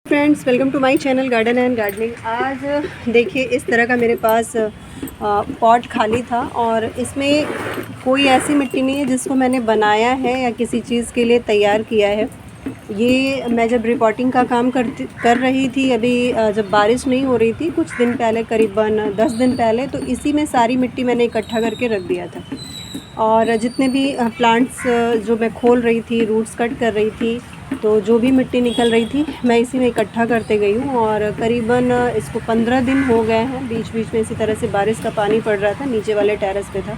Friends, welcome to my channel garden and gardening. आज देखिए इस तरह का मेरे पास पॉट खाली था और इसमें कोई ऐसी मिट्टी नहीं है जिसको मैंने बनाया है या किसी चीज़ के लिए तैयार किया है। ये मैं जब रिपोर्टिंग का काम कर रही थी अभी, जब बारिश नहीं हो रही थी कुछ दिन पहले, करीबन 10 दिन पहले, तो इसी में सारी मिट्टी मैंने इकट्ठा करके रख दिया था। और जितने भी प्लांट्स जो मैं खोल रही थी, रूट्स कट कर रही थी, तो जो भी मिट्टी निकल रही थी मैं इसी में इकट्ठा करते गई हूँ। और करीबन इसको 15 दिन हो गए हैं। बीच बीच में इसी तरह से बारिश का पानी पड़ रहा था, नीचे वाले टेरेस पे था।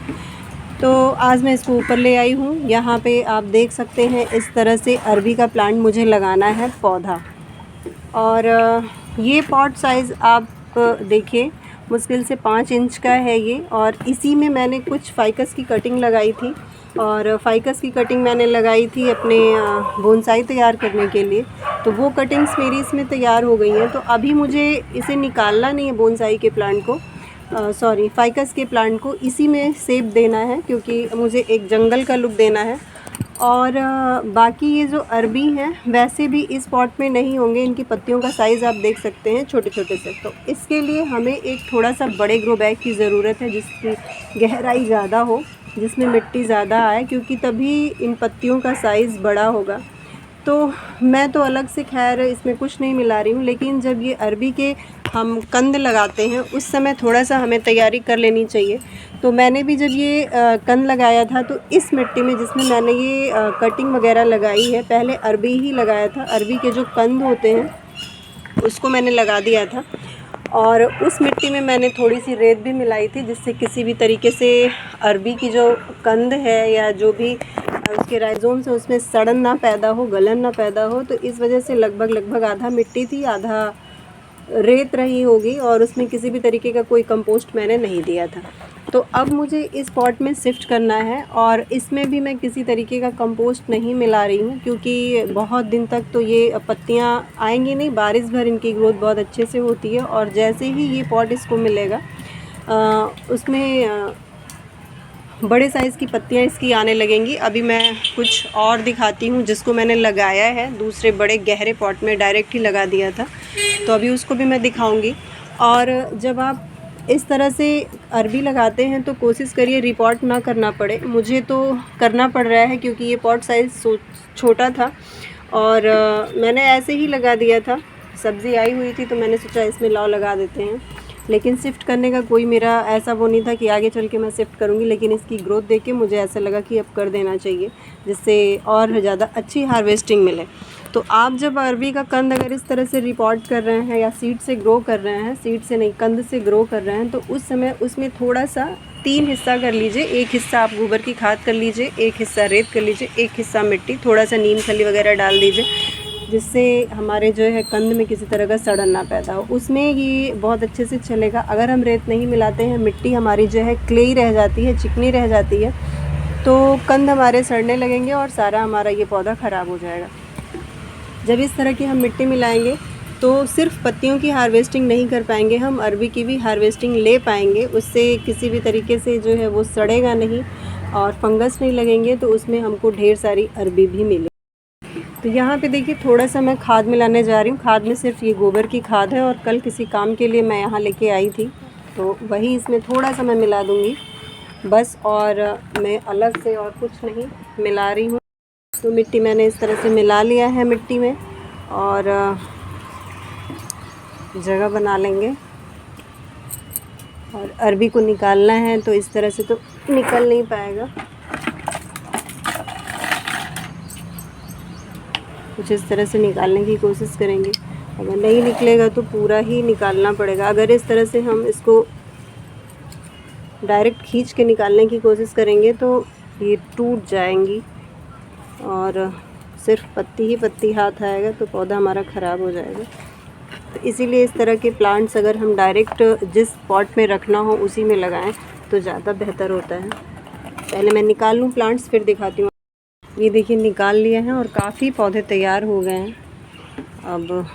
तो आज मैं इसको ऊपर ले आई हूँ। यहाँ पे आप देख सकते हैं इस तरह से अरबी का प्लांट मुझे लगाना है, पौधा। और ये पॉट साइज़ आप देखिए, मुश्किल से 5 इंच का है ये। और इसी में मैंने कुछ फाइकस की कटिंग लगाई थी, और फाइकस की कटिंग मैंने लगाई थी अपने बोनसाई तैयार करने के लिए। तो वो कटिंग्स मेरी इसमें तैयार हो गई हैं। तो अभी मुझे इसे निकालना नहीं है, बोनसाई के प्लांट को, फाइकस के प्लांट को इसी में शेप देना है, क्योंकि मुझे एक जंगल का लुक देना है। और बाकी ये जो अरबी हैं वैसे भी इस पॉट में नहीं होंगे। इनकी पत्तियों का साइज़ आप देख सकते हैं, छोटे छोटे से। तो इसके लिए हमें एक थोड़ा सा बड़े ग्रो बैग की ज़रूरत है, जिसकी गहराई ज़्यादा हो, जिसमें मिट्टी ज़्यादा आए, क्योंकि तभी इन पत्तियों का साइज़ बड़ा होगा। तो मैं तो अलग से खैर इसमें कुछ नहीं मिला रही हूँ, लेकिन जब ये अरबी के हम कंद लगाते हैं उस समय थोड़ा सा हमें तैयारी कर लेनी चाहिए। तो मैंने भी जब ये कंद लगाया था तो इस मिट्टी में, जिसमें मैंने ये कटिंग वगैरह लगाई है, पहले अरबी ही लगाया था। अरबी के जो कंद होते हैं उसको मैंने लगा दिया था, और उस मिट्टी में मैंने थोड़ी सी रेत भी मिलाई थी, जिससे किसी भी तरीके से अरबी की जो कंद है या जो भी उसके राइजोम्स है उसमें सड़न ना पैदा हो, गलन ना पैदा हो। तो इस वजह से लगभग आधा मिट्टी थी, आधा रेत रही होगी, और उसमें किसी भी तरीके का कोई कंपोस्ट मैंने नहीं दिया था। तो अब मुझे इस पॉट में शिफ्ट करना है, और इसमें भी मैं किसी तरीके का कंपोस्ट नहीं मिला रही हूँ, क्योंकि बहुत दिन तक तो ये पत्तियाँ आएंगी नहीं। बारिश भर इनकी ग्रोथ बहुत अच्छे से होती है, और जैसे ही ये पॉट इसको मिलेगा उसमें बड़े साइज़ की पत्तियां इसकी आने लगेंगी। अभी मैं कुछ और दिखाती हूँ जिसको मैंने लगाया है दूसरे बड़े गहरे पॉट में, डायरेक्ट ही लगा दिया था, तो अभी उसको भी मैं दिखाऊंगी। और जब आप इस तरह से अरबी लगाते हैं तो कोशिश करिए रिपोर्ट ना करना पड़े। मुझे तो करना पड़ रहा है क्योंकि ये पॉट साइज़ छोटा था, और मैंने ऐसे ही लगा दिया था। सब्ज़ी आई हुई थी तो मैंने सोचा इसमें लाओ लगा देते हैं, लेकिन शिफ्ट करने का कोई मेरा ऐसा वो नहीं था कि आगे चल के मैं शिफ्ट करूँगी। लेकिन इसकी ग्रोथ देख के मुझे ऐसा लगा कि अब कर देना चाहिए, जिससे और ज़्यादा अच्छी हार्वेस्टिंग मिले। तो आप जब अरबी का कंद अगर इस तरह से रिपोर्ट कर रहे हैं या सीड से ग्रो कर रहे हैं, सीड से नहीं कंद से ग्रो कर रहे हैं, तो उस समय उसमें थोड़ा सा 3 हिस्सा कर लीजिए। एक हिस्सा आप गोबर की खाद कर लीजिए, एक हिस्सा रेत कर लीजिए, एक हिस्सा मिट्टी, थोड़ा सा नीम खली वगैरह डाल दीजिए, जिससे हमारे जो है कंद में किसी तरह का सड़न ना पैदा हो। उसमें ये बहुत अच्छे से चलेगा। अगर हम रेत नहीं मिलाते हैं, मिट्टी हमारी जो है क्लेई रह जाती है, चिकनी रह जाती है, तो कंद हमारे सड़ने लगेंगे और सारा हमारा ये पौधा ख़राब हो जाएगा। जब इस तरह की हम मिट्टी मिलाएंगे तो सिर्फ पत्तियों की हार्वेस्टिंग नहीं कर पाएंगे, हम अरबी की भी हार्वेस्टिंग ले पाएंगे। उससे किसी भी तरीके से जो है वो सड़ेगा नहीं और फंगस नहीं लगेंगे, तो उसमें हमको ढेर सारी अरबी भी मिलेगी। तो यहाँ पे देखिए थोड़ा सा मैं खाद मिलाने जा रही हूँ। खाद में सिर्फ ये गोबर की खाद है, और कल किसी काम के लिए मैं यहाँ लेके आई थी, तो वही इसमें थोड़ा सा मैं मिला दूँगी बस, और मैं अलग से और कुछ नहीं मिला रही हूँ। तो मिट्टी मैंने इस तरह से मिला लिया है मिट्टी में, और जगह बना लेंगे। और अरबी को निकालना है तो इस तरह से तो निकल नहीं पाएगा, कुछ इस तरह से निकालने की कोशिश करेंगे। अगर नहीं निकलेगा तो पूरा ही निकालना पड़ेगा। अगर इस तरह से हम इसको डायरेक्ट खींच के निकालने की कोशिश करेंगे तो ये टूट जाएंगी, और सिर्फ पत्ती ही पत्ती हाथ आएगा तो पौधा हमारा ख़राब हो जाएगा। तो इसीलिए इस तरह के प्लांट्स अगर हम डायरेक्ट जिस पॉट में रखना हो उसी में लगाएं तो ज़्यादा बेहतर होता है। पहले मैं निकाल लूँ प्लांट्स, फिर दिखाती हूँ। ये देखिए निकाल लिए हैं और काफ़ी पौधे तैयार हो गए हैं। अब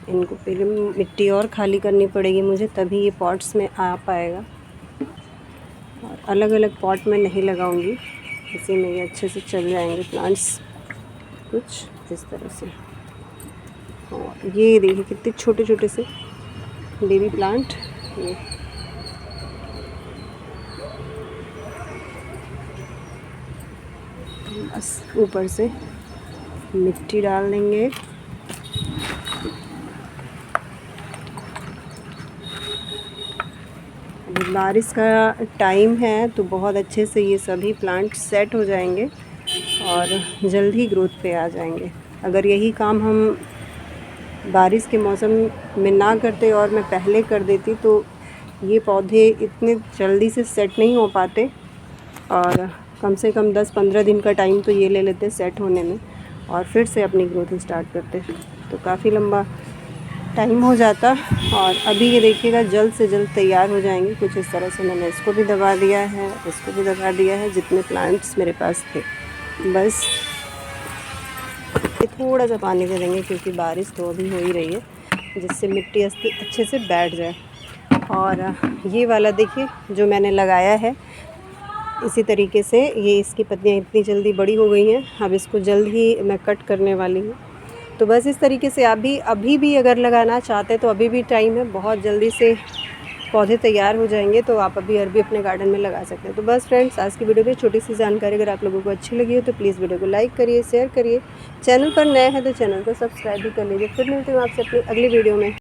इनको पहले मिट्टी और खाली करनी पड़ेगी मुझे, तभी ये पॉट्स में आ पाएगा। और अलग अलग पॉट में नहीं लगाऊंगी, इसी में ये अच्छे से चल जाएंगे प्लांट्स, कुछ इस तरह से। ये देखिए कितने छोटे छोटे से बेबी प्लांट। ये बस ऊपर से मिट्टी डाल देंगे। अभी बारिश का टाइम है तो बहुत अच्छे से ये सभी प्लांट सेट हो जाएंगे और जल्द ही ग्रोथ पे आ जाएंगे। अगर यही काम हम बारिश के मौसम में ना करते और मैं पहले कर देती तो ये पौधे इतने जल्दी से सेट नहीं हो पाते और कम से कम 10-15 दिन का टाइम तो ये ले लेते सेट होने में और फिर से अपनी ग्रोथ स्टार्ट करते, तो काफ़ी लंबा टाइम हो जाता। और अभी ये देखिएगा जल्द से जल्द तैयार हो जाएंगे। कुछ इस तरह से मैंने इसको भी दबा दिया है, इसको भी दबा दिया है, जितने प्लांट्स मेरे पास थे। बस थोड़ा सा पानी दे देंगे क्योंकि बारिश तो अभी हो ही रही है, जिससे मिट्टी अच्छे से बैठ जाए। और ये वाला देखिए जो मैंने लगाया है, इसी तरीके से ये इसकी पत्तियाँ इतनी जल्दी बड़ी हो गई हैं। अब इसको जल्द ही मैं कट करने वाली हूँ। तो बस इस तरीके से आप भी अभी भी अगर लगाना चाहते तो अभी भी टाइम है, बहुत जल्दी से पौधे तैयार हो जाएंगे। तो आप अभी अरबी अपने गार्डन में लगा सकते हैं। तो बस फ्रेंड्स, आज की वीडियो में छोटी सी जानकारी अगर आप लोगों को अच्छी लगी हो तो प्लीज़ वीडियो को लाइक करिए, शेयर करिए। चैनल पर नए हैं तो चैनल को सब्सक्राइब भी कर लीजिए। फिर मिलती हूँ आपसे अपनी अगली वीडियो में।